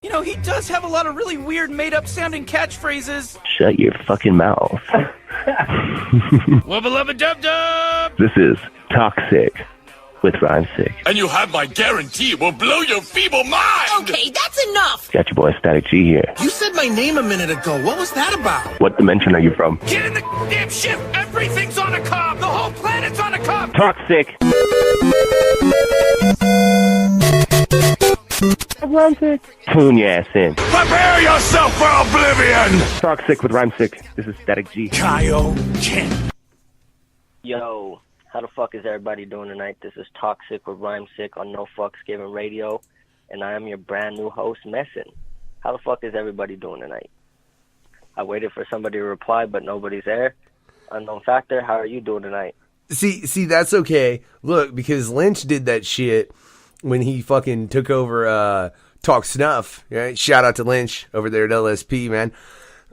You know, he does have a lot of really weird made-up sounding catchphrases. Shut your fucking mouth. Wubba-lubba-dub-dub! This is Toxic with RhymeSick. And you have my guarantee it will blow your feeble mind! Okay, that's enough! Got your boy Statik G here. You said my name a minute ago. What was that about? What dimension are you from? Get in the damn ship! Everything's on a cob! The whole planet's on a cob! Toxic! RhymeSick. Tune your ass in. Prepare yourself for oblivion! Toxic with RhymeSick. This is Statik G. Jenn. Yo, how the fuck is everybody doing tonight? This is Toxic with RhymeSick on No Fucks Given Radio, and I am your brand new host, Mesn. How the fuck is everybody doing tonight? I waited for somebody to reply, but nobody's there. Unknown Factor, how are you doing tonight? See, that's okay. Look, because Lynch did that shit when he fucking took over Talk Snuff. Right? Shout out to Lynch over there at LSP, man.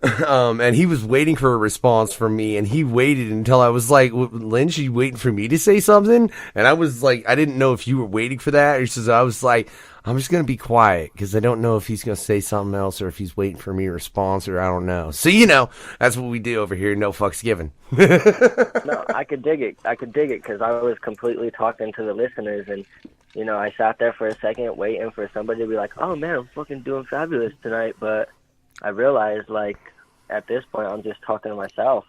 And he was waiting for a response from me, and he waited until I was like, Lynch, are you waiting for me to say something? And I was like, I didn't know if you were waiting for that. Or so I was like, I'm just going to be quiet because I don't know if he's going to say something else or if he's waiting for me to respond, or I don't know. So, you know, that's what we do over here. No fucks given. No, I could dig it. Because I was completely talking to the listeners, and you know, I sat there for a second waiting for somebody to be like, oh man, I'm fucking doing fabulous tonight. But I realized, like, at this point, I'm just talking to myself.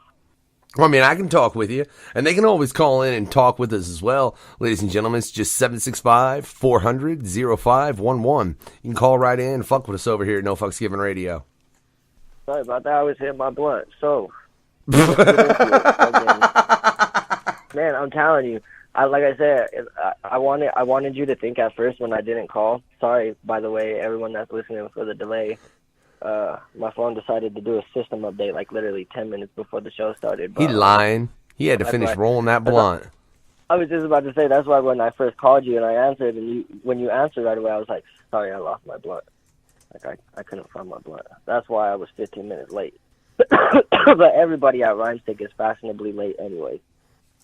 Well, I mean, I can talk with you, and they can always call in and talk with us as well. Ladies and gentlemen, it's just 765-400-0511. You can call right in and fuck with us over here at No Fucks Given Radio. Sorry about that. I was hitting my blunt. So, man, I'm telling you. Like I said, I wanted you to think at first when I didn't call. Sorry, by the way, everyone that's listening for the delay. My phone decided to do a system update like literally 10 minutes before the show started. But, he lying. He had to finish rolling that blunt. I was just about to say, that's why when I first called you and I answered, and when you answered right away, I was like, sorry, I lost my blunt. Like, I couldn't find my blunt. That's why I was 15 minutes late. But everybody at RhymeSick is fashionably late anyway.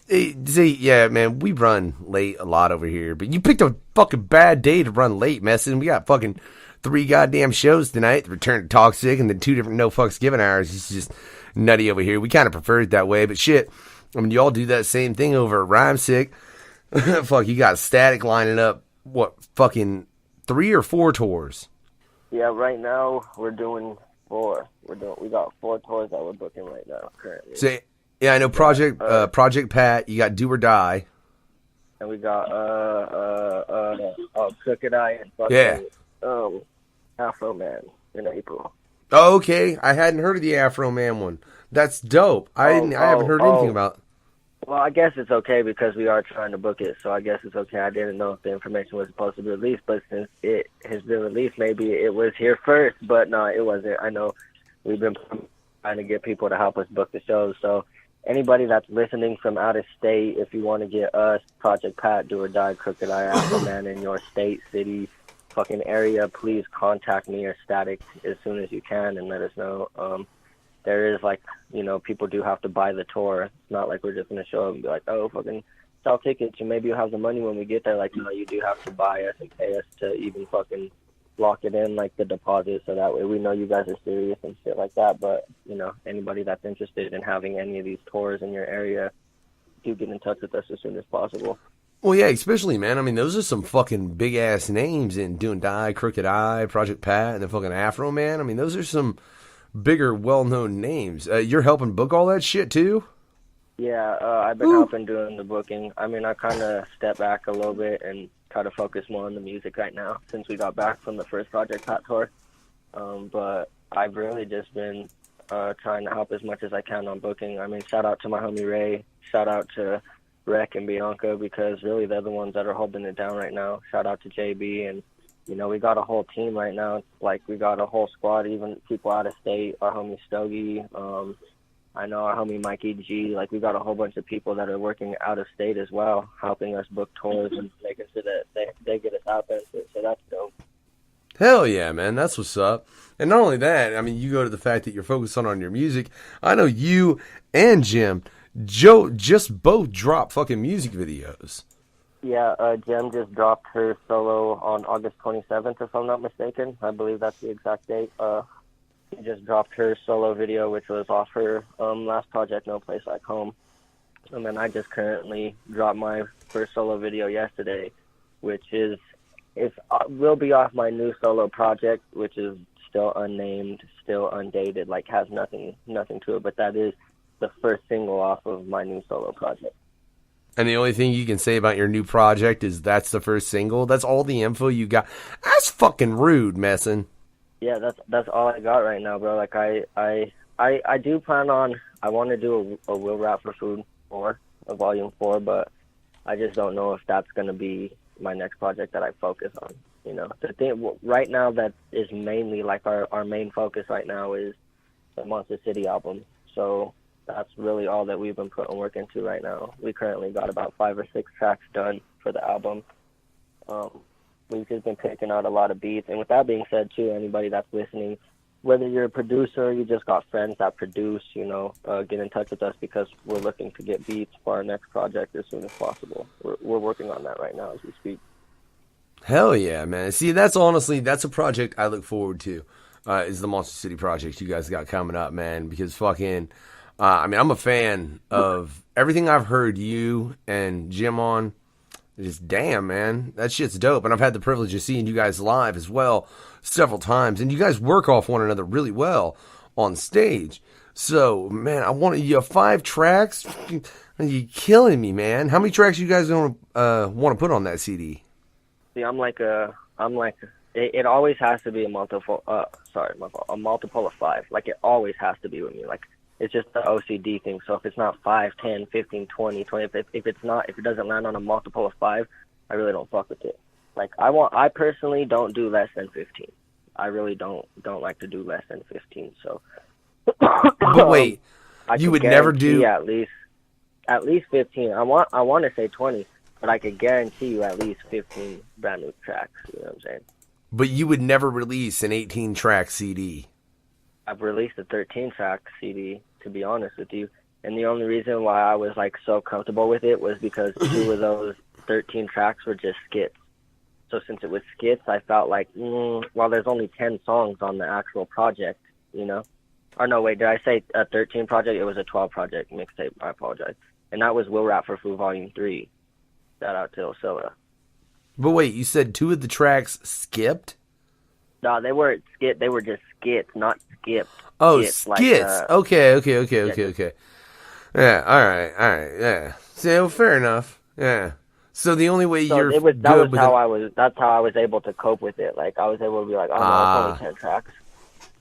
Hey, see, yeah, man, we run late a lot over here, but you picked a fucking bad day to run late, Mesn. We got fucking 3 goddamn shows tonight. The Return to Toxic and then 2 different No Fucks Given hours. It's just nutty over here. We kind of prefer it that way, but shit, I mean, y'all do that same thing over at RhymeSick. Fuck, you got Statik lining up, what, fucking 3 or 4 tours? Yeah, right now we're doing 4. We got 4 tours that we're booking right now currently. So, yeah, I know Project Pat. You got Do or Die, and we got Crooked Eye and fucking Afro Man in April. Oh, okay. I hadn't heard of the Afro Man one. That's dope. I haven't heard anything about. Well, I guess it's okay because we are trying to book it, so I guess it's okay. I didn't know if the information was supposed to be released, but since it has been released, maybe it was here first. But no, it wasn't. I know we've been trying to get people to help us book the shows, so. Anybody that's listening from out of state, if you want to get us, Project Pat, Do or Die, Crooked Eye, Afro Man in your state, city, fucking area, please contact me or Statik as soon as you can and let us know. There is, like, you know, people do have to buy the tour. It's not like we're just going to show up and be like, oh, fucking sell tickets and maybe you'll have the money when we get there. Like, no, you do have to buy us and pay us to even fucking lock it in, like the deposit, so that way we know you guys are serious and shit like that. But, you know, anybody that's interested in having any of these tours in your area, do get in touch with us as soon as possible. Well, yeah, especially, man. I mean, those are some fucking big-ass names in Do and Die, Crooked Eye, Project Pat, and the fucking Afro Man. I mean, those are some bigger, well-known names. You're helping book all that shit, too? Yeah, I've been helping doing the booking. I mean, I kind of stepped back a little bit and try to focus more on the music right now since we got back from the first Project Pat tour. But I've really just been trying to help as much as I can on booking. I mean, shout out to my homie Ray. Shout out to Rec and Bianca, because really they're the ones that are holding it down right now. Shout out to JB. And, you know, we got a whole team right now. It's like we got a whole squad, even people out of state. Our homie Stogie. I know our homie Mikey G. Like, we got a whole bunch of people that are working out of state as well, helping us book tours and making sure that they get us out there. So that's dope. Hell yeah, man. That's what's up. And not only that, I mean, you go to the fact that you're focused on your music. I know you and Jim, Joe, just both drop fucking music videos. Yeah, Jem just dropped her solo on August 27th, if I'm not mistaken. I believe that's the exact date. She just dropped her solo video, which was off her last project, No Place Like Home. And then I just currently dropped my first solo video yesterday, which will be off my new solo project, which is still unnamed, still undated, like has nothing to it. But that is the first single off of my new solo project. And the only thing you can say about your new project is that's the first single? That's all the info you got? That's fucking rude, Mesn. Yeah, that's all I got right now, bro. Like I do plan on, I want to do a Will Rap for Food 4, a volume 4, but I just don't know if that's going to be my next project that I focus on. You know, the thing right now that is mainly like our main focus right now is the Monster City album. So that's really all that we've been putting work into right now. We currently got about 5 or 6 tracks done for the album. We've just been picking out a lot of beats. And with that being said, too, anybody that's listening, whether you're a producer or you just got friends that produce, you know, get in touch with us because we're looking to get beats for our next project as soon as possible. We're working on that right now as we speak. Hell yeah, man. See, that's a project I look forward to, is the Monster City project you guys got coming up, man, because fucking... I'm a fan of everything I've heard you and Jim on. Just damn, man, that shit's dope. And I've had the privilege of seeing you guys live as well several times. And you guys work off one another really well on stage. So, man, I want you 5 tracks. You're killing me, man. How many tracks you guys want to put on that CD? See, it always has to be a multiple. A multiple of 5. Like it always has to be with me. Like. It's just the OCD thing. So if it's not 5, 10, 15, 20, if it doesn't land on a multiple of 5, I really don't fuck with it. Like I personally don't do less than 15. I really don't like to do less than 15. So. But wait, you would never do at least 15. I want to say 20, but I could guarantee you at least 15 brand new tracks. You know what I'm saying? But you would never release an 18-track CD. I've released a 13-track CD, to be honest with you. And the only reason why I was like so comfortable with it was because 2 of those 13 tracks were just skits. So since it was skits, I felt like, well, there's only 10 songs on the actual project, you know? Or no, wait, did I say a 13 project? It was a 12 project mixtape. I apologize. And that was Will Rap for Food Volume 3. Shout out to Osilla. But wait, you said 2 of the tracks skipped? No, they weren't skit. They were just skits, not skipped. Oh, skits. Like, okay. Yeah, all right, yeah. So fair enough. Yeah. So the only way that's how I was able to cope with it. Like I was able to be like, oh no, it's only 10 tracks.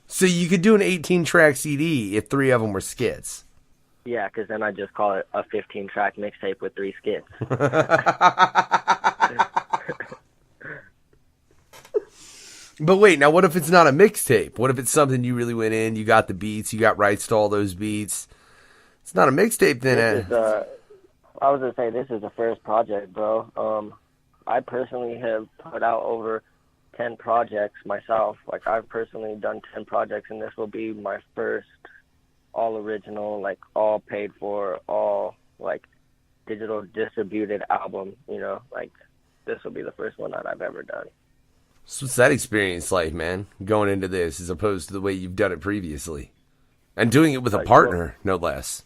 So you could do an 18-track CD if 3 of them were skits. Yeah, because then I just call it a 15-track mixtape with 3 skits. But wait, now what if it's not a mixtape? What if it's something you really went in, you got the beats, you got rights to all those beats? It's not a mixtape then. I was going to say, this is the first project, bro. I personally have put out over 10 projects myself. Like, I've personally done 10 projects, and this will be my first all original, like, all paid for, all, like, digital distributed album, you know? Like, this will be the first one that I've ever done. So what's that experience like, man, going into this as opposed to the way you've done it previously? And doing it with a partner, no less.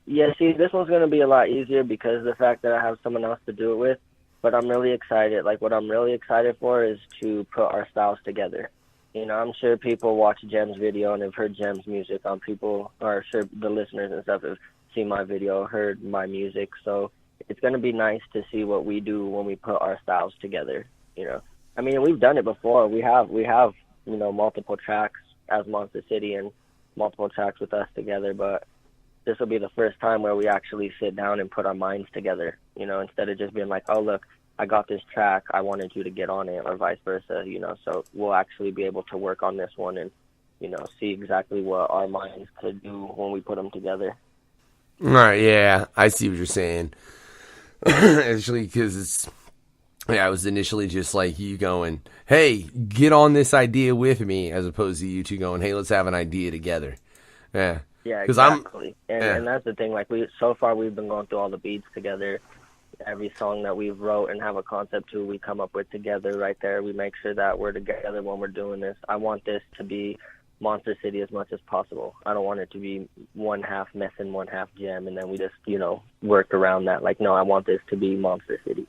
Yeah, see, this one's going to be a lot easier because of the fact that I have someone else to do it with. But I'm really excited. Like, what I'm really excited for is to put our styles together. You know, I'm sure people watch Jem's video and have heard Jem's music. Or sure the listeners and stuff have seen my video, heard my music. So it's going to be nice to see what we do when we put our styles together, you know. I mean, we've done it before. We have, you know, multiple tracks as Monster City and multiple tracks with us together, but this will be the first time where we actually sit down and put our minds together, you know, instead of just being like, oh, look, I got this track, I wanted you to get on it, or vice versa, you know, so we'll actually be able to work on this one and, you know, see exactly what our minds could do when we put them together. All right, yeah, I see what you're saying. Actually, because I was initially just like you going, hey, get on this idea with me, as opposed to you two going, hey, let's have an idea together. Yeah. Yeah, exactly. And that's the thing. Like, so far we've been going through all the beats together, every song that we wrote and have a concept to, we come up with together right there. We make sure that we're together when we're doing this. I want this to be Monster City as much as possible. I don't want it to be one half Mesn, one half Jenn, and then we just, work around that. Like, no, I want this to be Monster City.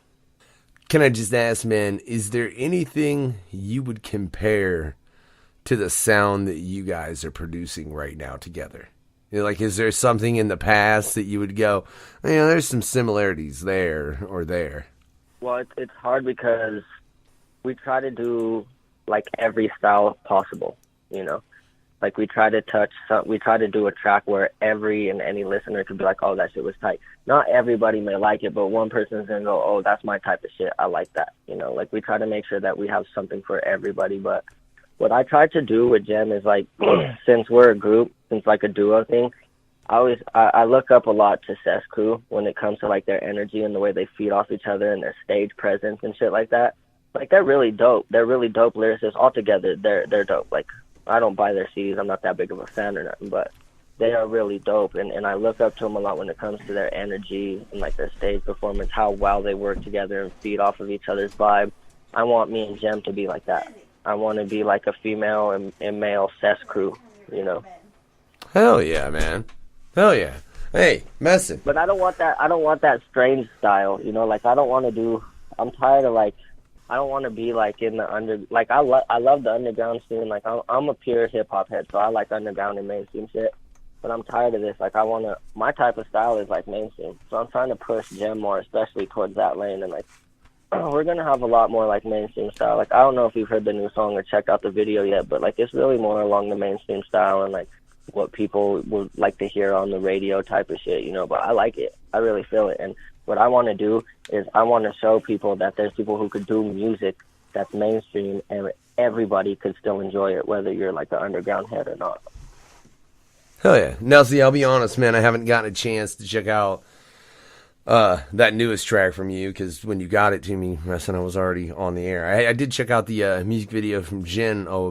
Can I just ask, man, is there anything you would compare to the sound that you guys are producing right now together? Like, is there something in the past that you would go, there's some similarities there or there? Well, it's hard because we try to do, like, every style possible, Like, we try to do a track where every and any listener could be like, oh, that shit was tight. Not everybody may like it, but one person's going to go, oh, that's my type of shit. I like that. Like, we try to make sure that we have something for everybody. But what I try to do with Jenn is, like, since we're a group, since, like, a duo thing, I look up a lot to Cess Crew when it comes to, like, their energy and the way they feed off each other and their stage presence and shit like that. Like, they're really dope. They're really dope lyricists. Altogether, they're dope. Like, I don't buy their CDs. I'm not that big of a fan or nothing, but they are really dope. And I look up to them a lot when it comes to their energy and, like, their stage performance, how well they work together and feed off of each other's vibe. I want me and Jenn to be like that. I want to be like a female and male Cess Crew, Hell yeah, man. Hell yeah. Hey, Mesn. But I don't want that strange style, Like, I don't want to do. I'm tired of, like, I don't want to be, like, in the like, I love the underground scene. Like, I'm a pure hip hop head, so I like underground and mainstream shit. But I'm tired of this. Like, my type of style is, like, mainstream. So I'm trying to push Jenn more, especially towards that lane. And, like, we're gonna have a lot more, like, mainstream style. Like, I don't know if you've heard the new song or checked out the video yet, but, like, it's really more along the mainstream style and, like, what people would like to hear on the radio type of shit, But I like it. I really feel it. And what I want to do is I want to show people that there's people who could do music that's mainstream and everybody could still enjoy it, whether you're, like, an underground head or not. Hell yeah. Now, see, I'll be honest, man, I haven't gotten a chance to check out that newest track from you, because when you got it to me, Mesn, I was already on the air. I did check out the music video from Jenn a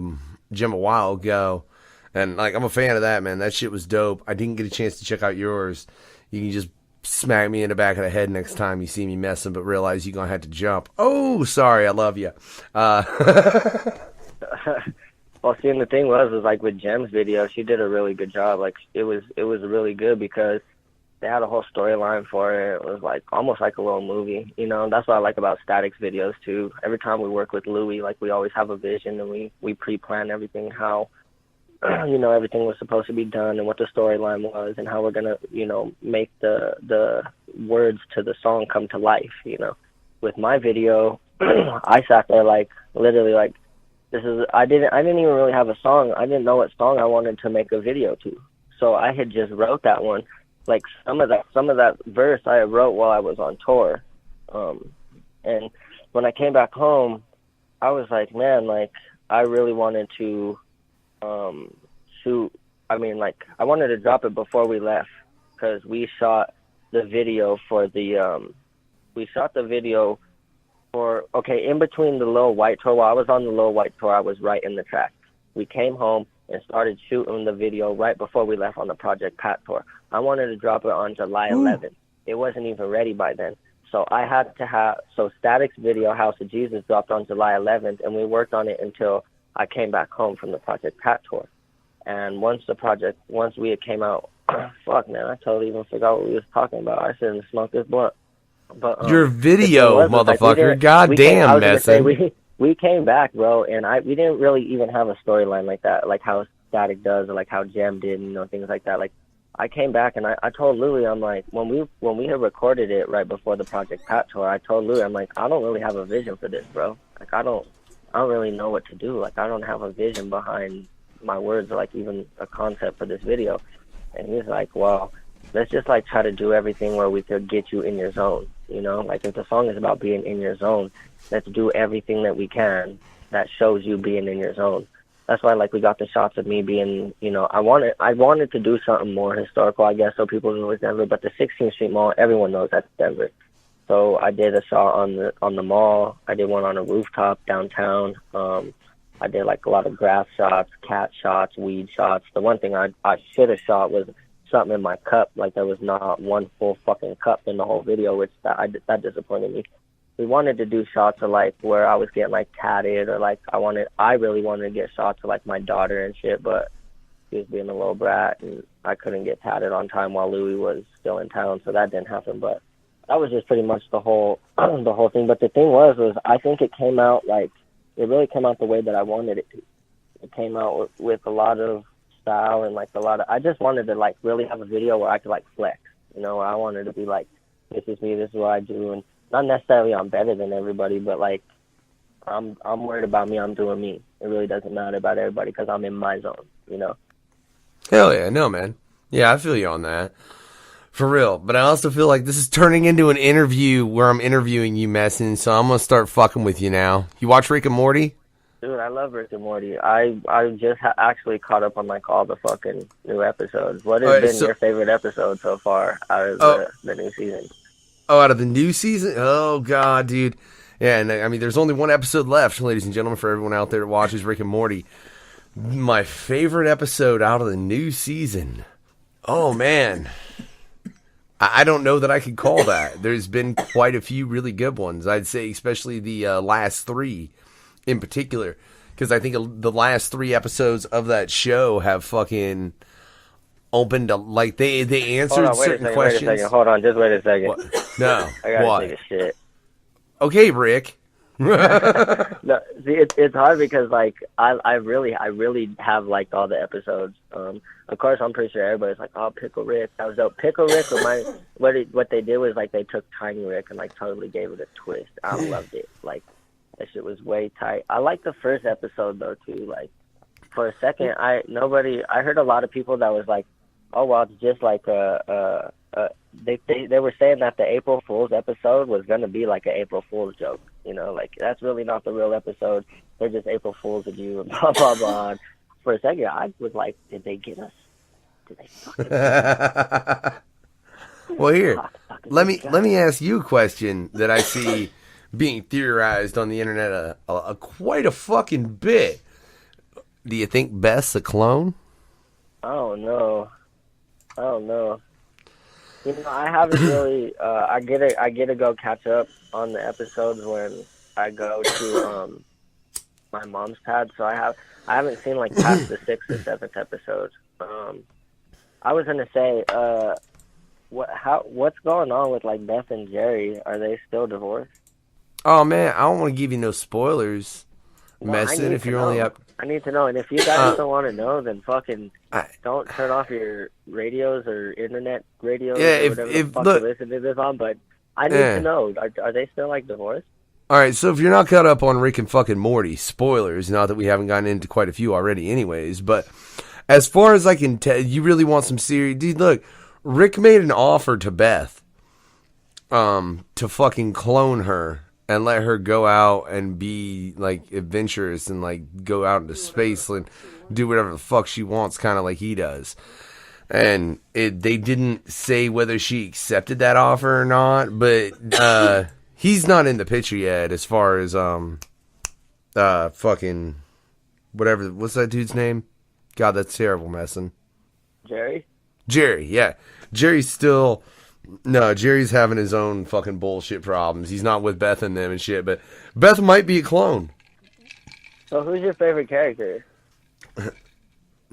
while ago, and, like, I'm a fan of that, man. That shit was dope. I didn't get a chance to check out yours. You can just smack me in the back of the head next time you see me messing, but realize you're going to have to jump. Oh, sorry, I love you. Well, see, and the thing was like, with Jenn's video, she did a really good job. Like, it was really good because they had a whole storyline for it. It was, like, almost like a little movie, That's what I like about Statik's videos, too. Every time we work with Louis, like, we always have a vision, and we pre-plan everything, how everything was supposed to be done and what the storyline was and how we're going to, make the words to the song come to life, With my video, I sat there, like, literally, like, I didn't even really have a song. I didn't know what song I wanted to make a video to. So I had just wrote that one. Like, some of that verse I wrote while I was on tour. And when I came back home, I was like, man, like, I really wanted to shoot. I mean, like, I wanted to drop it before we left, because we shot the video for in between the Lil White tour. While I was on the Lil White tour, I was writing the track. We came home and started shooting the video right before we left on the Project Pat tour. I wanted to drop it on July 11th. It wasn't even ready by then. So I had to Statik's video, House of Jesus, dropped on July 11th, and we worked on it until I came back home from the Project Pat tour. And once we had came out, fuck, man, I totally even forgot what we was talking about. I shouldn't smoke this blunt. But your video, motherfucker. Like, goddamn, Mesn. We came back, bro, and we didn't really even have a storyline like that, like how Statik does, or like how Jenn did, things like that. Like, I came back and I told Louis, I'm like, when we had recorded it right before the Project Pat tour, I told Louis, I'm like, I don't really have a vision for this, bro. Like, I don't really know what to do. Like, I don't have a vision behind my words, or, like, even a concept for this video. And he's like, well, let's just, like, try to do everything where we could get you in your zone, Like, if the song is about being in your zone, let's do everything that we can that shows you being in your zone. That's why, like, we got the shots of me being, I wanted to do something more historical, I guess, so people knew it was Denver. But the 16th Street Mall, everyone knows that's Denver. So I did a shot on the mall. I did one on a rooftop downtown. I did, like, a lot of grass shots, cat shots, weed shots. The one thing I should have shot was something in my cup. Like there was not one full fucking cup in the whole video, which that disappointed me. We wanted to do shots of like where I was getting like tatted, or like I really wanted to get shots of like my daughter and shit, but she was being a little brat and I couldn't get tatted on time while Louis was still in town, so that didn't happen. But that was just pretty much the whole thing. But the thing was I think it came out like, it really came out the way that I wanted it to. It came out with a lot of style and like I just wanted to like really have a video where I could like flex, you know, where I wanted to be like, this is me, this is what I do, and not necessarily I'm better than everybody, but like I'm worried about me, I'm doing me. It really doesn't matter about everybody because I'm in my zone, you know. Hell yeah, no man. Yeah, I feel you on that. For real. But I also feel like this is turning into an interview where I'm interviewing you, Mesn, so I'm gonna start fucking with you now. You watch Rick and Morty? Dude, I love Rick and Morty. I just actually caught up on like all the fucking new episodes. What has been your favorite episode so far out of the new season? Oh, out of the new season? Oh, God, dude. Yeah, and I mean, there's only one episode left, ladies and gentlemen, for everyone out there that watches Rick and Morty. My favorite episode out of the new season. Oh, man. I don't know that I could call that. There's been quite a few really good ones. I'd say especially the last three in particular, because I think the last three episodes of that show have fucking opened up, like they answered certain questions. Wait a second. Hold on, just wait a second. What? No, I gotta take a shit. Okay, Rick. No, see, it's hard because like I really have liked all the episodes. Of course, I'm pretty sure everybody's like, oh, Pickle Rick, that was dope. Pickle Rick, what they did was like they took Tiny Rick and like totally gave it a twist. I loved it. Like that shit was way tight. I liked the first episode though too. Like for a second, I heard a lot of people that was like, oh well, it's just like they were saying that the April Fool's episode was gonna be like an April Fool's joke. You know, like that's really not the real episode. They're just April Fools of you and blah blah blah. For a second, I was like, did they get us? Did they fucking Well, here, let me ask you a question that I see being theorized on the internet quite a fucking bit. Do you think Beth's a clone? I don't know. You know, I haven't really. I get to go catch up on the episodes when I go to my mom's pad. So I haven't seen like past the 6th or 7th episode. I was gonna say, what's going on with like Beth and Jerry? Are they still divorced? Oh man, I don't want to give you no spoilers, Mesn. If you're only up. I need to know, and if you guys don't want to know, then fucking don't turn off your radios or internet radios or whatever the fuck you listen to this on. But I need to know, are they still like divorced? All right, so if you're not caught up on Rick and fucking Morty, spoilers, not that we haven't gotten into quite a few already anyways, but as far as I can tell, you really want some serious... Dude, look, Rick made an offer to Beth to fucking clone her and let her go out and be, like, adventurous and, like, go out into space and do whatever the fuck she wants, kind of like he does. And they didn't say whether she accepted that offer or not, but he's not in the picture yet as far as fucking whatever. What's that dude's name? God, that's terrible, Mesn. Jerry, yeah. Jerry's having his own fucking bullshit problems. He's not with Beth and them and shit, but Beth might be a clone. So who's your favorite character?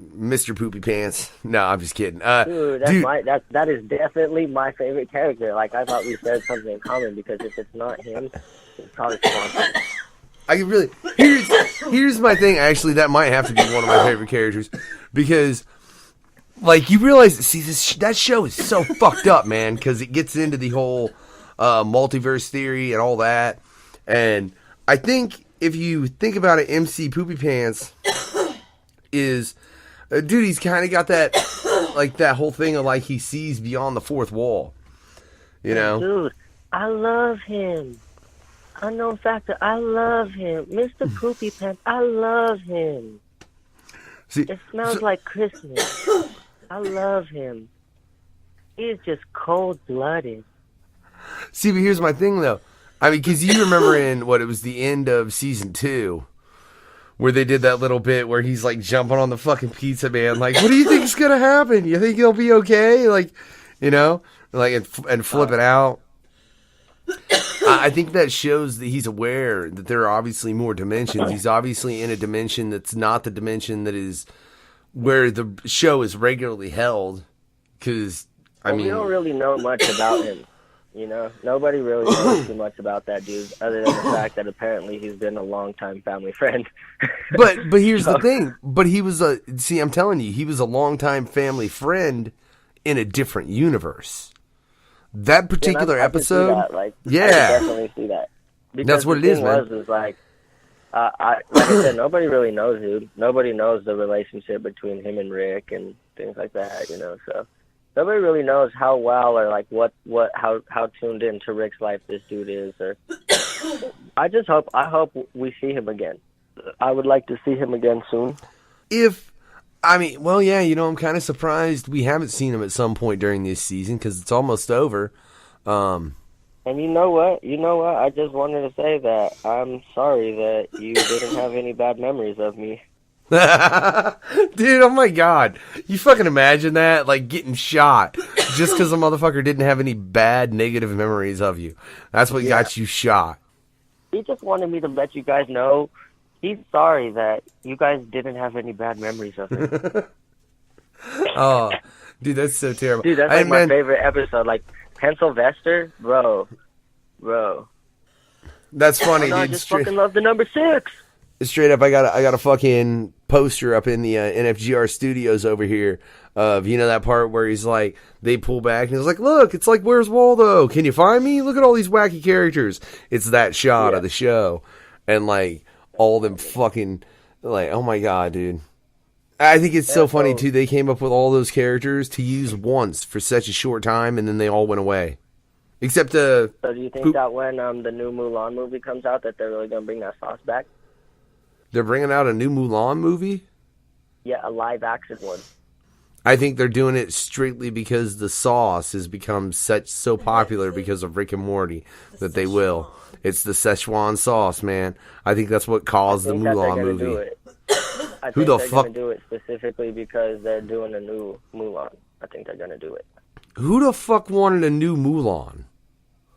Mr. Poopy Pants. No, I'm just kidding. Dude, that is definitely my favorite character. Like, I thought we said something in common, because if it's not him, it's probably someone. Here's my thing. Actually, that might have to be one of my favorite characters, because, like, you realize, see, that show is so fucked up, man, because it gets into the whole multiverse theory and all that. And I think if you think about it, MC Poopy Pants is, dude, he's kind of got that, like, that whole thing of, like, he sees beyond the fourth wall, you know? Dude, I love him. Unknown Factor, I love him. Mr. Poopy Pants, I love him. See, it smells like Christmas. I love him. He's just cold-blooded. See, but here's my thing, though. I mean, because you remember in, it was the end of season 2, where they did that little bit where he's like jumping on the fucking pizza man, like, what do you think's gonna happen? You think he'll be okay? Like, you know, like and flip it out. I think that shows that he's aware that there are obviously more dimensions. He's obviously in a dimension that's not the dimension that is where the show is regularly held. Because I mean, we don't really know much about him. You know, nobody really knows too much about that dude, other than the fact that apparently he's been a longtime family friend. but here's the thing. But he was I'm telling you, he was a longtime family friend in a different universe. That particular episode, I can yeah, definitely see that. Because that's what it is, man. Was like I said, nobody really knows, dude. Nobody knows the relationship between him and Rick and things like that. You know, so. Nobody really knows how well or like how tuned into Rick's life this dude is. Or I hope we see him again. I would like to see him again soon. I'm kind of surprised we haven't seen him at some point during this season because it's almost over. And you know what? I just wanted to say that I'm sorry that you didn't have any bad memories of me. Dude, oh my god. You fucking imagine that? Like getting shot just because the motherfucker didn't have any bad negative memories of you. That's what got you shot. He just wanted me to let you guys know he's sorry that you guys didn't have any bad memories of him. Oh, dude, that's so terrible. Dude, that's my favorite episode. Like, Pencilvester, bro. That's funny, dude. I just fucking love the number 6. Straight up, I got a fucking poster up in the NFGR studios over here of, you know, that part where he's like, they pull back and he's like, look, it's like, where's Waldo? Can you find me? Look at all these wacky characters. It's that shot of the show. And like, all them fucking, like, oh my god, dude. I think it's so funny too. They came up with all those characters to use once for such a short time and then they all went away. Except So do you think that when the new Mulan movie comes out that they're really going to bring that sauce back? They're bringing out a new Mulan movie? Yeah, a live-action one. I think they're doing it strictly because the sauce has become so popular because of Rick and Morty that they will. It's the Szechuan sauce, man. I think that's what caused the Mulan movie. I think they're going to do it specifically because they're doing a new Mulan. I think they're going to do it. Who the fuck wanted a new Mulan?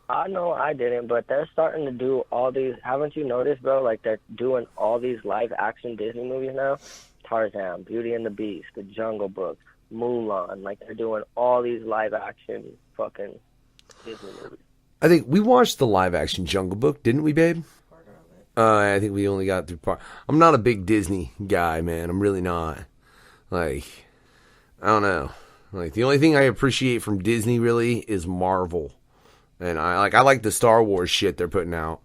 I know I didn't, but they're starting to do all these. Haven't you noticed, bro? Like, they're doing all these live-action Disney movies now. Tarzan, Beauty and the Beast, The Jungle Book, Mulan. Like, they're doing all these live-action fucking Disney movies. I think we watched the live-action Jungle Book, didn't we, babe? I think we only got through part. I'm not a big Disney guy, man. I'm really not. Like, I don't know. Like, the only thing I appreciate from Disney, really, is Marvel. And I like the Star Wars shit they're putting out.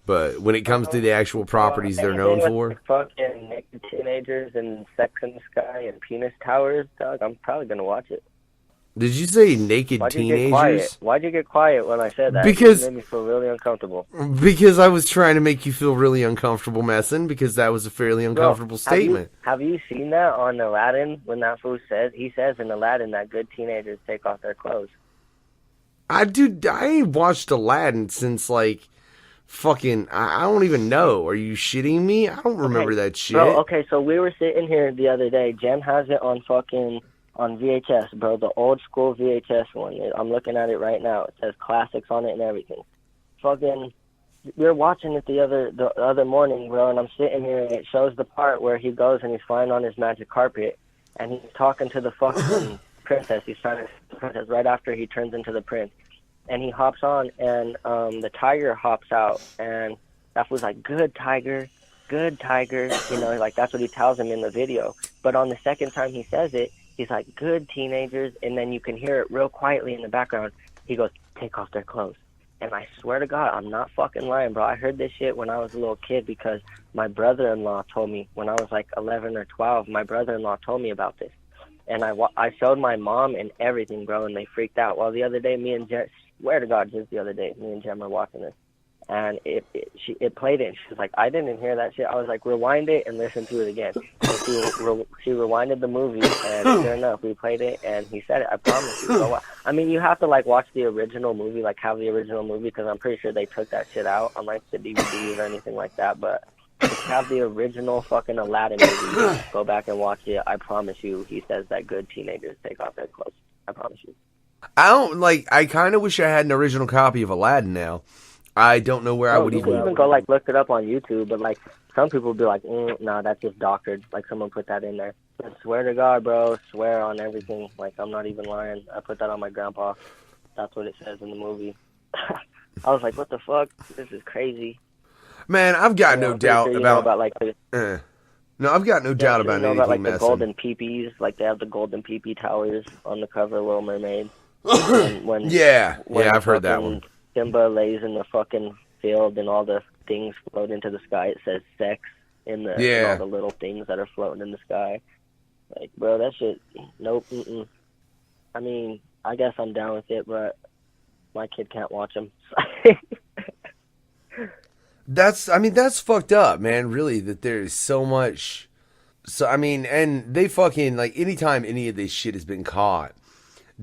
But when it comes to the actual properties they're known for. Fucking naked teenagers and Sex in the Sky and Penis Towers, dog, I'm probably going to watch it. Did you say naked teenagers? Why'd you get quiet when I said that? Because it made me feel really uncomfortable. Because I was trying to make you feel really uncomfortable, Mesn, because that was a fairly uncomfortable statement. Have you seen that on Aladdin when that fool says, he says in Aladdin that good teenagers take off their clothes? I ain't watched Aladdin since like fucking, I don't even know. Are you shitting me? I don't remember that shit. Bro, okay, so we were sitting here the other day. Jenn has it on VHS, bro, the old school VHS one. I'm looking at it right now. It says classics on it and everything. Fucking, we were watching it the other morning, bro, and I'm sitting here and it shows the part where he goes and he's flying on his magic carpet and he's talking to the fucking princess. He's trying to the princess right after he turns into the prince. And he hops on and the tiger hops out and that was like, good tiger, you know, like that's what he tells him in the video. But on the second time he says it, he's like, good teenagers, and then you can hear it real quietly in the background. He goes, take off their clothes. And I swear to God, I'm not fucking lying, bro. I heard this shit when I was a little kid because my brother-in-law told me when I was like 11 or 12, my brother-in-law told me about this. And I showed my mom and everything, bro, and they freaked out. Well, the other day, me and Jenn, swear to God, just the other day, me and Jenn were watching this. And it played it. And she was like, I didn't hear that shit. I was like, rewind it and listen to it again. So she rewinded the movie, and sure enough, we played it, and he said it. I promise you. So, I mean, you have to like watch the original movie, like have the original movie, because I'm pretty sure they took that shit out on like the DVD or anything like that. But have the original fucking Aladdin movie. Go back and watch it. I promise you, he says that good teenagers take off their clothes. I promise you. I kind of wish I had an original copy of Aladdin now. I don't know where I would you even... can even go, like, look it up on YouTube, but, like, some people would be like, nah, that's just doctored. Like, someone put that in there. I swear to God, bro, swear on everything. Like, I'm not even lying. I put that on my grandpa. That's what it says in the movie. I was like, what the fuck? This is crazy. Man, I've got no doubt about like no, I've got no doubt about anything about, like, messing. the golden peepees. Like, they have the golden peepee towers on the cover of Little Mermaid. when yeah, I've heard that one. Simba lays in the fucking field and all the things float into the sky. It says sex in all the little things that are floating in the sky. Like, bro, that shit, nope. I mean, I guess I'm down with it, but my kid can't watch them. That's fucked up, man, really, that there's so much. So, I mean, and they fucking, like, anytime any of this shit has been caught,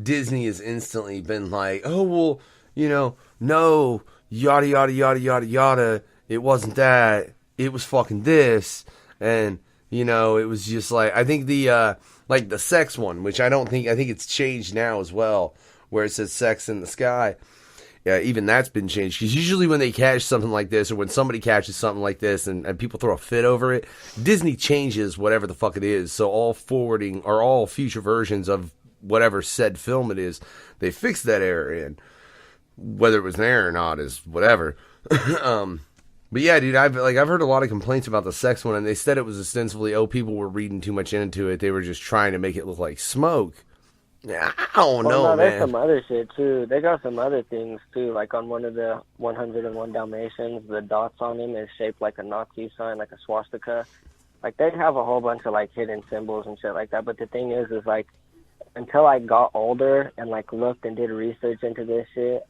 Disney has instantly been like, oh, well, you know, no, yada, yada, yada, yada, yada, it wasn't that, it was fucking this, and, you know, it was just like, I think the sex one, which I think it's changed now as well, where it says sex in the sky. Yeah, even that's been changed. Because usually when they catch something like this, or when somebody catches something like this and people throw a fit over it, Disney changes whatever the fuck it is. So all forwarding, or all future versions of whatever said film it is, they fix that error in. Whether it was an error or not is whatever. But yeah, dude, I've heard a lot of complaints about the sex one, and they said it was ostensibly, people were reading too much into it. They were just trying to make it look like smoke. I don't know, man. There's some other shit, too. They got some other things, too. Like, on one of the 101 Dalmatians, the dots on him is shaped like a Nazi sign, like a swastika. Like, they have a whole bunch of, like, hidden symbols and shit like that. But the thing is, like, until I got older and, like, looked and did research into this shit,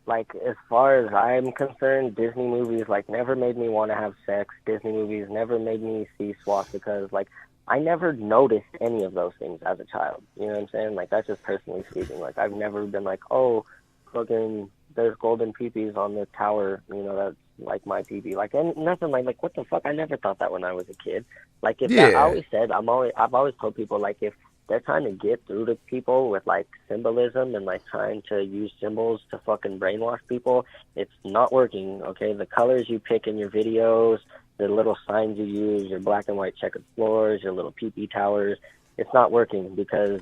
like, as far as I'm concerned, Disney movies, like, never made me want to have sex. Disney movies never made me see swastikas. Like, I never noticed any of those things as a child. You know what I'm saying? Like, that's just personally speaking. Like, I've never been like, oh, fucking, there's golden peepees on the tower. You know, that's like my peepee. Like, and nothing like, what the fuck? I never thought that when I was a kid. Like, I always said, I've always told people, like, if they're trying to get through to people with, like, symbolism and, like, trying to use symbols to fucking brainwash people, it's not working, okay? The colors you pick in your videos, the little signs you use, your black and white checkered floors, your little pee-pee towers, it's not working because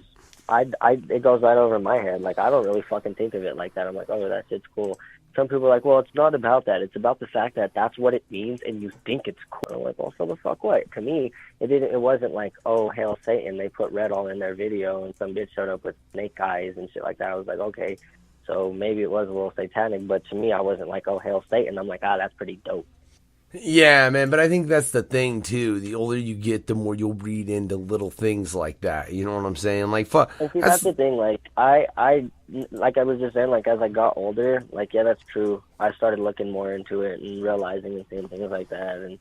it goes right over my head. Like, I don't really fucking think of it like that. I'm like, oh, that shit's cool. Some people are like, well, it's not about that. It's about the fact that that's what it means and you think it's cool. I'm like, well, so the fuck what? To me, it wasn't like, oh, hail Satan. They put red all in their video and some bitch showed up with snake eyes and shit like that. I was like, okay, so maybe it was a little satanic, but to me, I wasn't like, oh, hail Satan. I'm like, that's pretty dope. Yeah, man, but I think that's the thing, too. The older you get, the more you'll read into little things like that. You know what I'm saying? Like, fuck. And see, that's the thing. Like, I like I was just saying, like, as I got older, like, yeah, that's true. I started looking more into it and realizing and seeing things like that.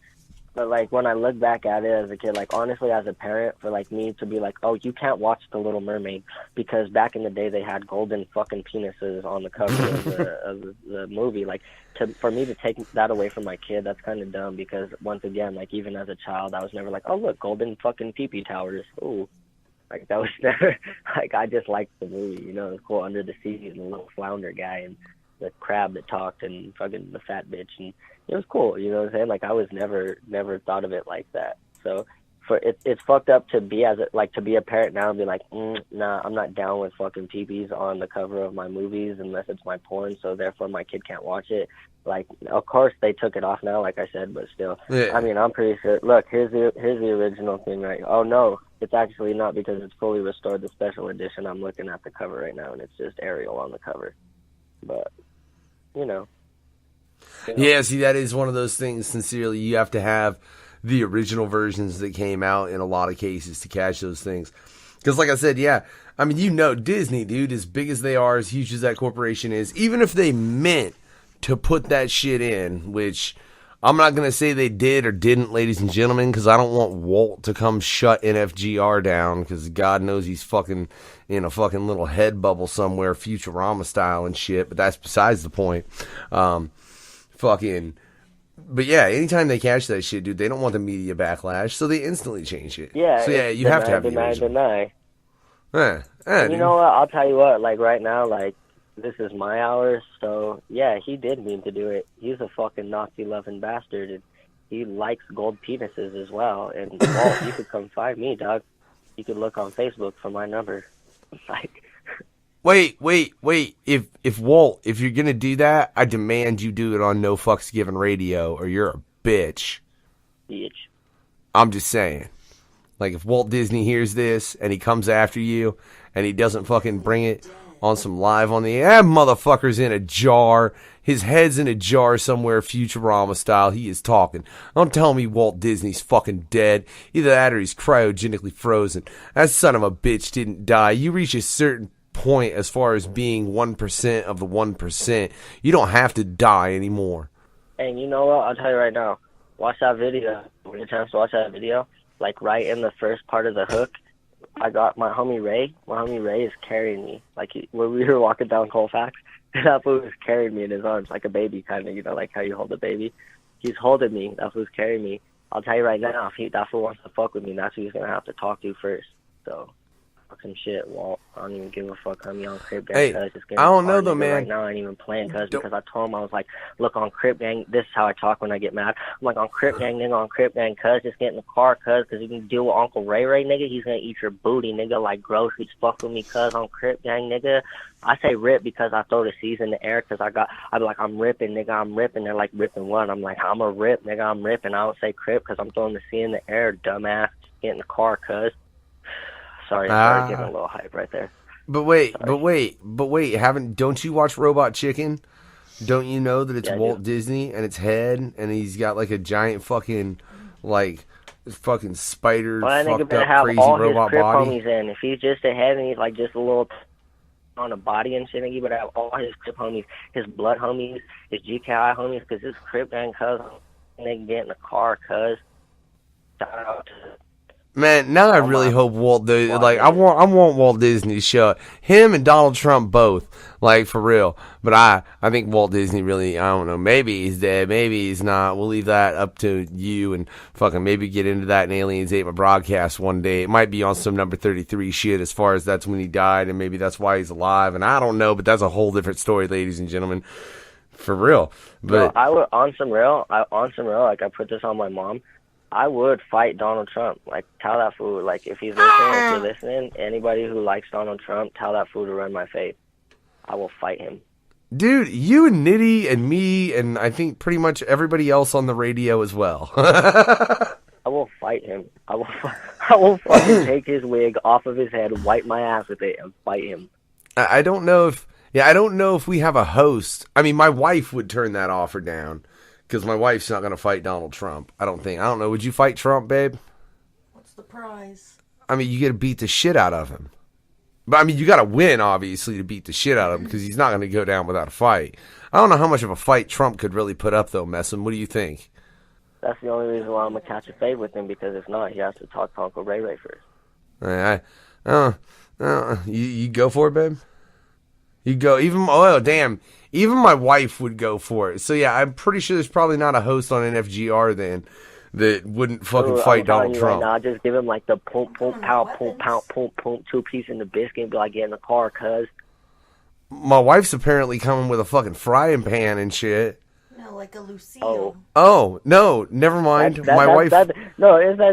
But, like, when I look back at it as a kid, like, honestly, as a parent, for, like, me to be like, oh, you can't watch The Little Mermaid because back in the day they had golden fucking penises on the cover of the movie. Like, for me to take that away from my kid, that's kind of dumb because, once again, like, even as a child, I was never like, oh, look, golden fucking pee-pee towers. Ooh. Like, that was never, like, I just liked the movie, you know, it was cool. Under the Sea and the little flounder guy and the crab that talked and fucking the fat bitch, and it was cool, you know what I'm saying? Like, I was never thought of it like that. So it's fucked up to be to be a parent now and be like, nah, I'm not down with fucking peepees on the cover of my movies unless it's my porn, so therefore my kid can't watch it. Like, of course they took it off now, like I said, but still, yeah. I mean, I'm pretty sure. Look, here's the original thing, right? Oh no, it's actually not because it's fully restored, the special edition. I'm looking at the cover right now, and it's just Ariel on the cover. But you know. Yeah, see, that is one of those things, sincerely, you have to have the original versions that came out in a lot of cases to catch those things. Because, like I said, yeah, I mean, you know, Disney, dude, as big as they are, as huge as that corporation is, even if they meant to put that shit in, which I'm not going to say they did or didn't, ladies and gentlemen, because I don't want Walt to come shut NFGR down, because God knows he's fucking in a fucking little head bubble somewhere, Futurama style and shit, but that's besides the point. Fucking, But yeah, anytime they catch that shit, dude, they don't want the media backlash, so they instantly change it. Yeah. So yeah, you have to have the original. Deny. Dude. You know what? I'll tell you what. Like right now, like this is my hour, so yeah, he did mean to do it. He's a fucking Nazi-loving bastard, and he likes gold penises as well. And Walt, you could come find me, dog. You could look on Facebook for my number. Like. Wait. If Walt, if you're gonna do that, I demand you do it on No Fucks Given Radio, or you're a bitch. Bitch. I'm just saying. Like, if Walt Disney hears this, and he comes after you, and he doesn't fucking bring it on some live on the air, that motherfucker's in a jar. His head's in a jar somewhere, Futurama style. He is talking. Don't tell me Walt Disney's fucking dead. Either that or he's cryogenically frozen. That son of a bitch didn't die. You reach a certain point as far as being 1% of the 1%. You don't have to die anymore. And you know what? I'll tell you right now. Watch that video. When you chance to watch that video, like right in the first part of the hook, I got my homie Ray. My homie Ray is carrying me. Like when we were walking down Colfax, that fool was carrying me in his arms like a baby, kind of, you know, like how you hold a baby. He's holding me. That fool's carrying me. I'll tell you right now, if that fool wants to fuck with me, that's who he's gonna have to talk to first. So. Some shit, Walt. I don't even give a fuck, homie, on Crip Gang. Hey, I don't know though, man. Right now, I ain't even playing because I told him, I was like, look, on Crip Gang, this is how I talk when I get mad. I'm like, on Crip Gang, nigga, on Crip Gang, cuz, just get in the car, cuz, because you can deal with Uncle Ray Ray, nigga. He's going to eat your booty, nigga, like groceries. Fuck with me, cuz, on Crip Gang, nigga. I say rip because I throw the C's in the air because I'm like, I'm ripping, nigga, I'm ripping. They're like, ripping what? I'm like, I'm a rip, nigga, I'm ripping. I don't say Crip because I'm throwing the C in the air, dumbass. Just get in the car, cuz. Sorry, getting a little hype right there. But wait, don't you watch Robot Chicken? Don't you know that it's Walt Disney and it's head and he's got like a giant fucking spider fucked up crazy robot body? Homies in. If he's just a head and he's like just a little on a body and shit, he would have all his Crip homies, his blood homies, his GKI homies, because his Crip Gang cuz they can get in the car, cuz. Shout out to Man, now I really hope Walt, I want Walt Disney to show him and Donald Trump both, like, for real. But I think Walt Disney really, I don't know, maybe he's dead, maybe he's not. We'll leave that up to you and fucking maybe get into that in Aliens Ate My Broadcast one day. It might be on some number 33 shit as far as that's when he died and maybe that's why he's alive. And I don't know, but that's a whole different story, ladies and gentlemen. For real. But I would, on some real, like I put this on my mom. I would fight Donald Trump. Like, tell that fool, like, if he's listening, if you're listening, anybody who likes Donald Trump, tell that fool to run my face. I will fight him. Dude, you and Nitty and me and I think pretty much everybody else on the radio as well. I will fight him. I will fucking take his wig off of his head, wipe my ass with it, and fight him. I don't know if we have a host. I mean, my wife would turn that offer down. Because my wife's not going to fight Donald Trump. I don't know. Would you fight Trump, babe? What's the prize? I mean, you got to beat the shit out of him. But, I mean, you got to win, obviously, to beat the shit out of him. Because he's not going to go down without a fight. I don't know how much of a fight Trump could really put up, though, Mesn. What do you think? That's the only reason why I'm going to catch a fade with him. Because if not, he has to talk to Uncle Ray Ray first. You go for it, babe? You go. Even my wife would go for it. So, yeah, I'm pretty sure there's probably not a host on NFGR then that wouldn't fucking fight Donald Trump. Right now, just give him like the poom, poom, pow, poom, pow, poom, poom, 2-piece in the biscuit and be like, get in the car, cuz. My wife's apparently coming with a fucking frying pan and shit. No, like a Lucille. Oh, no, never mind. My wife... That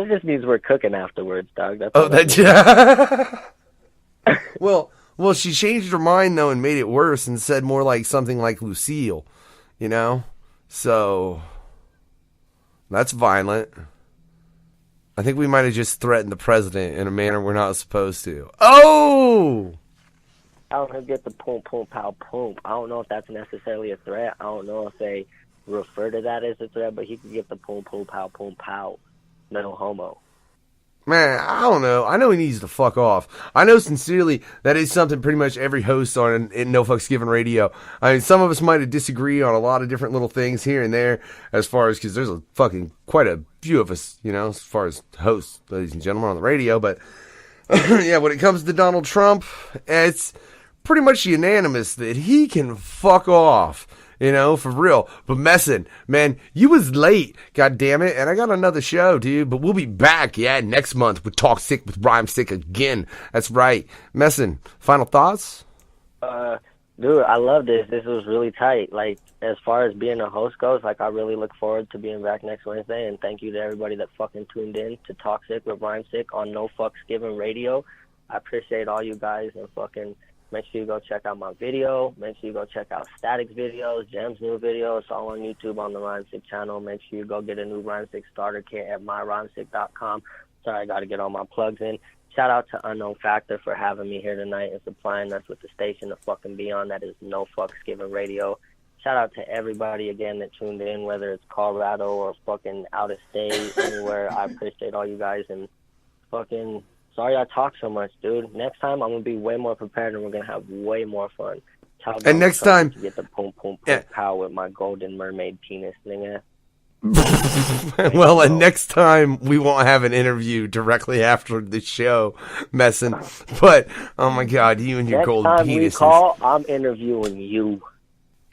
just means we're cooking afterwards, dog. Well, she changed her mind, though, and made it worse and said more like something like Lucille, you know? So, that's violent. I think we might have just threatened the president in a manner we're not supposed to. Oh! I don't know, get the poom, poom, pow, poom. I don't know if that's necessarily a threat. I don't know if they refer to that as a threat, but he could get the poom, poom, pow, poom, pow. No homo. Man, I don't know. I know he needs to fuck off. I know sincerely that is something pretty much every host on in No Fucks Given Radio. I mean, some of us might disagree on a lot of different little things here and there as far as, because there's quite a few of us, you know, as far as hosts, ladies and gentlemen, on the radio. But, yeah, when it comes to Donald Trump, it's pretty much unanimous that he can fuck off. You know, for real. But Mesn, man, you was late, god damn it. And I got another show, dude. But we'll be back, next month with Talk Sick with RhymeSick again. That's right. Mesn, final thoughts? Dude, I love this. This was really tight. Like, as far as being a host goes, like, I really look forward to being back next Wednesday. And thank you to everybody that fucking tuned in to Talk Sick with RhymeSick on No Fucks Given Radio. I appreciate all you guys, and fucking make sure you go check out my video. Make sure you go check out Statik's videos, Jenn's new video. It's all on YouTube on the RhymeSick channel. Make sure you go get a new RhymeSick starter kit at myrhymesick.com. Sorry, I got to get all my plugs in. Shout out to Unknown Factor for having me here tonight and supplying us with the station to fucking be on. That is No Fucks Given Radio. Shout out to everybody again that tuned in, whether it's Colorado or fucking out of state, anywhere. I appreciate all you guys, and fucking sorry I talk so much, dude. Next time I'm gonna be way more prepared and we're gonna have way more fun. And next time, to get the boom boom pow with my golden mermaid penis thing. Well, and next time we won't have an interview directly after the show, Mesn. But oh my God, you and your next golden time penises. We call, I'm interviewing you.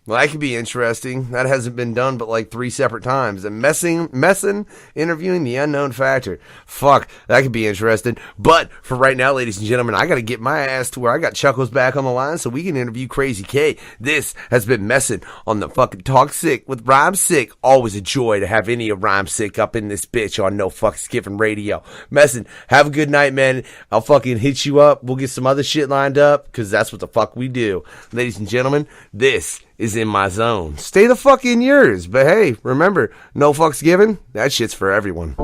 Well, that could be interesting. That hasn't been done but like 3 separate times. And Mesn interviewing the Unknown Factor. Fuck, that could be interesting. But for right now, ladies and gentlemen, I got to get my ass to where I got Chuckles back on the line so we can interview Crazy K. This has been Mesn on the fucking Talk Sick with RhymeSick. Always a joy to have any of RhymeSick up in this bitch on No Fucks Given Radio. Mesn, have a good night, man. I'll fucking hit you up. We'll get some other shit lined up because that's what the fuck we do. Ladies and gentlemen, this is in my zone. Stay the fuck in yours. But hey, remember, no fucks given. That shit's for everyone.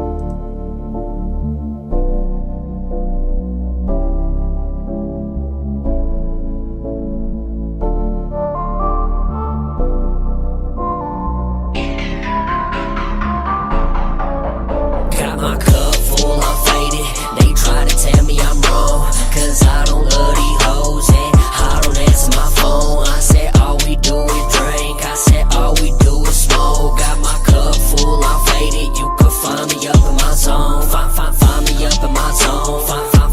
Got my cup full, I'm faded. They try to tell me I'm wrong, cause I don't love these hoes and I don't answer my phone. I said all we do is drink, I said all we do is smoke. Got my cup full, I'm faded. You could find me up in my zone. Find me up in my zone.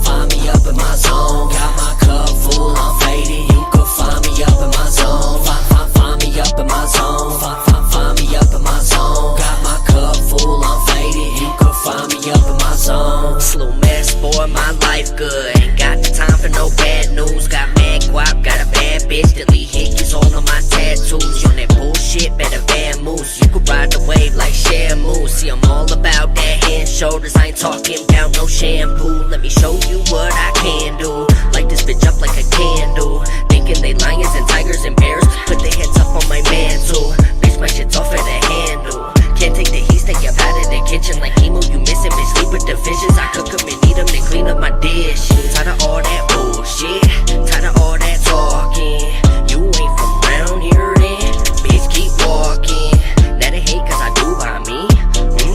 Find me up in my zone. Got my cup full, I'm faded. You could find me up in my zone. Find me up in my zone. Find me up in my zone. Got my cup full, I'm faded. You could find me up in my zone. Slow mess, boy, my life good. Ain't got the time for no bad news. Got mad guap, got a bad bitch. Delete hickeys all of my tattoos. You on that bullshit, better van moose. You could ride the wave like Shamu. See, I'm all about that head and shoulders. I ain't talking about no shampoo. Let me show you what I can do. Light this bitch up like a candle. Thinking they lions and tigers and bears. Put their heads up on my mantle. Bitch, my shit's off at the handle. Can't take the heat, stay up out of the kitchen like emo. You missing, bitch, sleep with the fishes. I cook them and eat them, then clean up my dish. Tired of all that bullshit, tired of all that talking. You ain't from round here then, bitch, keep walking. Now they hate cause I do by me.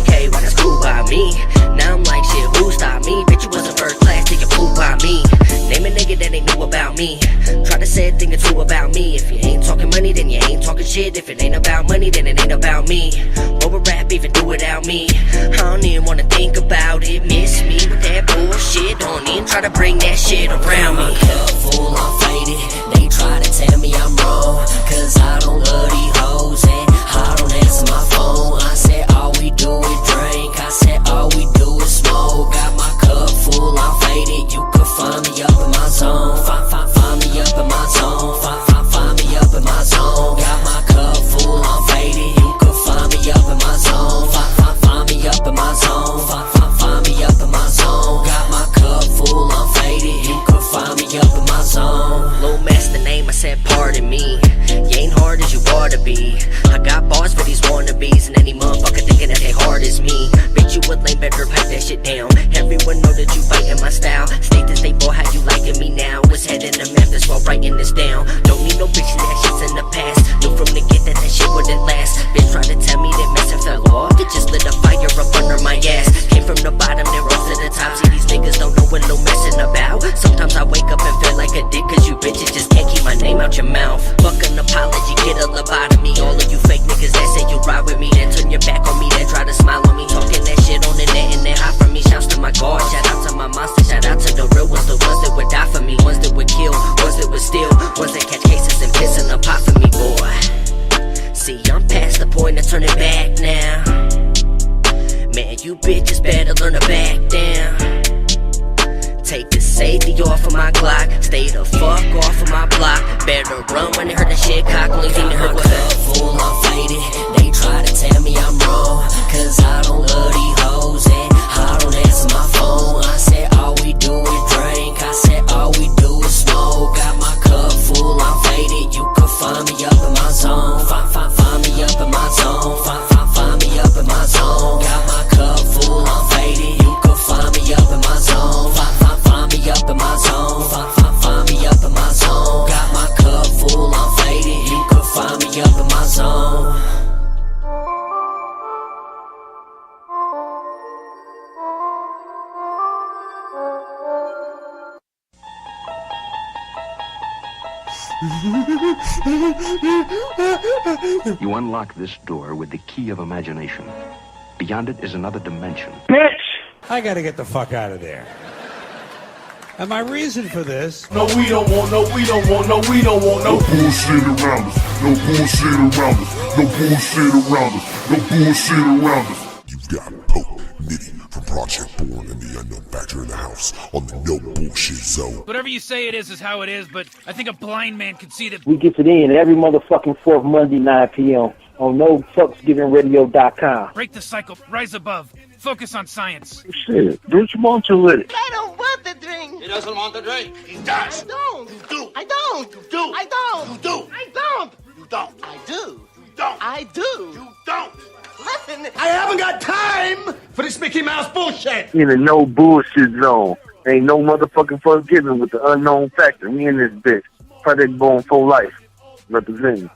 Okay, well that's cool by me. Now I'm like, shit, who stopped me? Bitch, you wasn't first class till you flew by me. Name a nigga that ain't knew about me. Try to say a thing or two about me. If you ain't talking money, then you ain't talking shit. If it ain't about money, then it ain't about me. What would rap even do without me? I don't even wanna think about it. Miss me with that bullshit. Don't even try to bring that shit around me. My cup full, I'm faded. They try to tell me I'm wrong, cause I don't love these hoes and I don't answer my phone. I said all we do is drink, I said all we do is smoke. Got my cup full, I'm faded. You could find me up in my zone. Find me up in my zone. Find me up in my zone. Got my cup full, I'm faded. You could find me up in my zone. Find me up in my zone. Find me up in my zone. Got my cup full, I'm faded. You could find me up in my zone. Low master name, I said pardon me. You ain't hard as you ought to be. I got bars for these wannabes and any motherfucker thinking that they hard as me. Bitch, you would lame, better pipe that shit down. Everyone know that you fighting my style. State to state, boy, how you liking me now? Was heading to Memphis while writing this down. Don't need no bitch, that shit's in the past. Knew from the get that shit wouldn't last. Bitch tried to tell me that Mesn fell off. It just lit a fire up under my ass. Came from the bottom, then rose to the top. See, these niggas don't know what no messing about. Sometimes I wake up and feel like a dick, cause you bitches just can't keep my name out your mouth. Fuck an apology, get a lobotomy. All of you fake niggas that say you ride with me, then turn your back on me, then try to smile on me. Talking that shit on the net and then hide from me. Shouts to my guard, shout out to my monster, shout out to the real ones, the ones that would die for me, ones that would kill, ones that would steal, ones that catch cases and piss in the pot for me, boy. Take the safety off of my Glock. Stay the fuck off of my block. Better run when they heard that shit cock. Only thing they heard was that full, I'm faded. They try to tell me I'm wrong, cause I don't love these hoes and I don't answer my phone. I said all we do is drink. I said all we do is smoke. Got my cup full, I'm faded. You can find me up in my zone. Find me up in my zone. Find me up in my zone. Got my cup full, I'm faded. You can find me up in my zone. Find me up in my zone. Find me up in my zone. Got my cup full, I'm faded. You can find me up in my zone. You unlock this door with the key of imagination. Beyond it is another dimension. Bitch! I gotta get the fuck out of there. And my reason for this... No, we don't want no bullshit around us. No bullshit around us. No bullshit around us. No bullshit around us. You've got Pope Nitty from Project Born and the Unknown Factor in the house on the No Bullshit Zone. Whatever you say it is how it is, but I think a blind man can see that. We get it in every motherfucking fourth Monday, 9 p.m. on NoFucksGivenRadio.com. Break the cycle, rise above, focus on science. Shit, don't you want to with it? I don't want the drink. He doesn't want the drink. He I does. don't. You do. I don't. You do. I don't. You do. I don't. You don't. I do. You don't. I do. You don't. Listen. I haven't got time for this Mickey Mouse bullshit. In a no bullshit zone. Ain't no motherfucking forgiving with the Unknown Factor. Me and this bitch. Project Born for life. Representing.